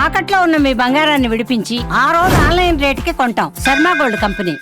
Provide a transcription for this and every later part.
తాకట్లో ఉన్న మీ బంగారాన్ని విడిపించి ఆ రోజు ఆన్లైన్ రేటుకి కొంటాం. Sharma gold company.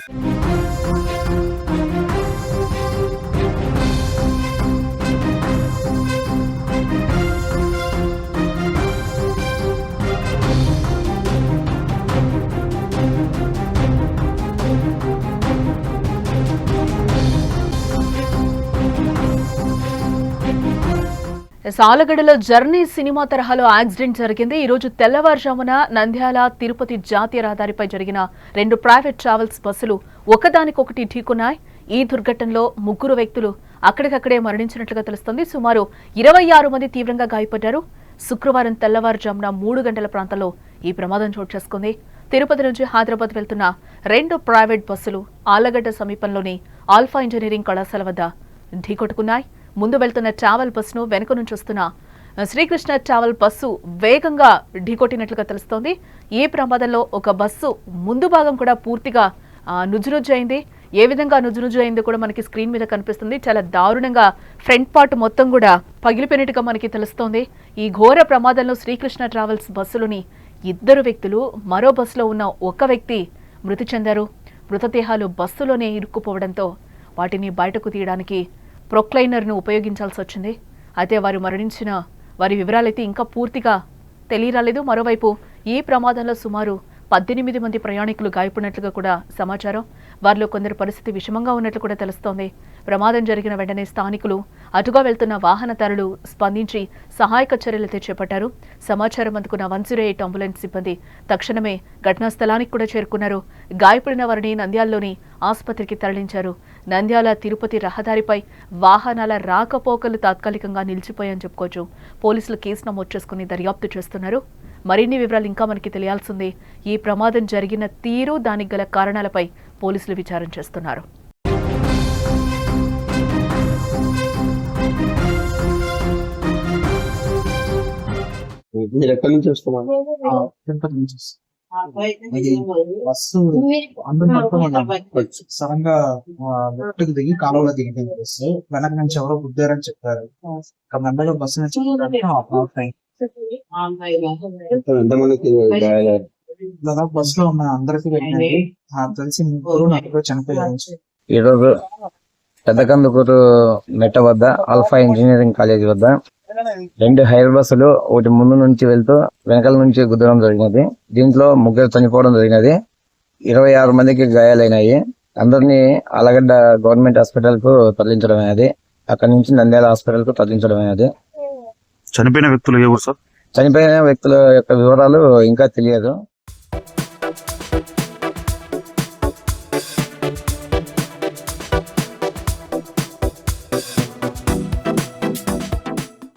సాలగడలో జర్నీ సినిమా తరహాలో యాక్సిడెంట్ జరిగింది. ఈ రోజు తెల్లవారుజామున నంద్యాల తిరుపతి జాతీయ రహదారిపై జరిగిన 2 ప్రైవేట్ ట్రావెల్స్ బస్సులు ఒకదానికొకటి ఢీకొన్నాయి. ఈ దుర్ఘటనలో 3 వ్యక్తులు అక్కడికక్కడే మరణించినట్లుగా తెలుస్తోంది. సుమారు 26 మంది తీవ్రంగా గాయపడ్డారు. శుక్రవారం తెల్లవారుజామున 3 గంటల ప్రాంతంలో ఈ ప్రమాదం చోటు చేసుకుంది. తిరుపతి నుంచి హైదరాబాద్ వెళ్తున్న 2 ప్రైవేట్ బస్సులు ఆళ్లగడ్డ సమీపంలోని ఆల్ఫా ఇంజనీరింగ్ కళాశాల వద్ద ఢీకొట్టుకున్నాయి. ముందు వెళ్తున్న ట్రావెల్ బస్సును వెనుక నుంచి వస్తున్న శ్రీకృష్ణ ట్రావెల్ బస్సు వేగంగా ఢీకొట్టినట్లుగా తెలుస్తోంది. ఈ ప్రమాదంలో ఒక బస్సు ముందు భాగం కూడా పూర్తిగా నుజ్జునుజ్జు అయింది. ఏ విధంగా నుజ్జునుజ్జు అయిందో కూడా మనకి స్క్రీన్ మీద కనిపిస్తుంది. చాలా దారుణంగా ఫ్రంట్ పార్ట్ మొత్తం కూడా పగిలిపోయినట్టుగా మనకి తెలుస్తోంది. ఈ ఘోర ప్రమాదంలో శ్రీకృష్ణ ట్రావెల్స్ బస్సులోని 2 వ్యక్తులు, మరో బస్సులో ఉన్న ఒక వ్యక్తి మృతి చెందారు. మృతదేహాలు బస్సులోనే ఇరుక్కుపోవడంతో వాటిని బయటకు తీయడానికి ప్రొక్లైనర్ను ఉపయోగించాల్సి వచ్చింది. అయితే వారు మరణించిన వారి వివరాలైతే ఇంకా పూర్తిగా తెలియరాలేదు. మరోవైపు ఈ ప్రమాదంలో సుమారు 18 మంది ప్రయాణికులు గాయపడినట్లుగా కూడా సమాచారం. వారిలో కొందరు పరిస్థితి విషమంగా ఉన్నట్లు కూడా తెలుస్తోంది. ప్రమాదం జరిగిన వెంటనే స్థానికులు, అటుగా వెళ్తున్న వాహనదారులు స్పందించి సహాయక చర్యలతో చేపట్టారు. సమాచారం అందుకున్న 108 అంబులెన్స్ సిబ్బంది తక్షణమే ఘటనా స్థలానికి కూడా చేరుకున్నారు. గాయపడిన వారిని నంద్యాలలోని ఆసుపత్రికి తరలించారు. నంద్యాల తిరుపతి రహదారిపై వాహనాల రాకపోకలు తాత్కాలికంగా నిలిచిపోయాయని చెప్పుకోవచ్చు. పోలీసులు కేసు నమోదు చేసుకుని దర్యాప్తు చేస్తున్నారు. మరిన్ని వివరాలు ఇంకా మనకి తెలియాల్సింది. ఈ ప్రమాదం జరిగిన తీరు, దానికి గల కారణాలపై పోలీసులు విచారణ చేస్తున్నారు. మీరు ఎక్కడి నుంచి వస్తున్నారు? తిరుపతి నుంచి బస్సు అందరూ మొత్తం సడన్ గా లెఫ్ట్ దిగి కాలువలో దిగింది బస్సు. వెనక నుంచి ఎవరో గుద్దారని చెప్పారు. మెల్లగా బస్సు నుంచి ఎంతమందికి గాయాలయ్యారు? దాదాపు బస్ లో ఉన్న అందరికి వెళ్ళింది. తెలిసి 3 చనిపోయారు. ఈరోజు పెద్దకందుకూరు మెట్ట వద్ద ఆల్ఫా ఇంజనీరింగ్ కాలేజ్ వద్ద 2 హైర్ బస్సులు ఒకటి ముందు నుంచి వెళ్తూ వెనకాల నుంచి గుద్దడం జరిగినది. దీంట్లో 3 చనిపోవడం జరిగినది. 26 మందికి గాయాలైనాయి. అందరినీ ఆలగడ్డ గవర్నమెంట్ హాస్పిటల్ కు తరలించడమైనది. అక్కడి నుంచి నంద్యాల హాస్పిటల్ కు తరలించడమైనది. చనిపోయిన వ్యక్తులు ఎవరు సార్? చనిపోయిన వ్యక్తుల యొక్క వివరాలు ఇంకా తెలియదు.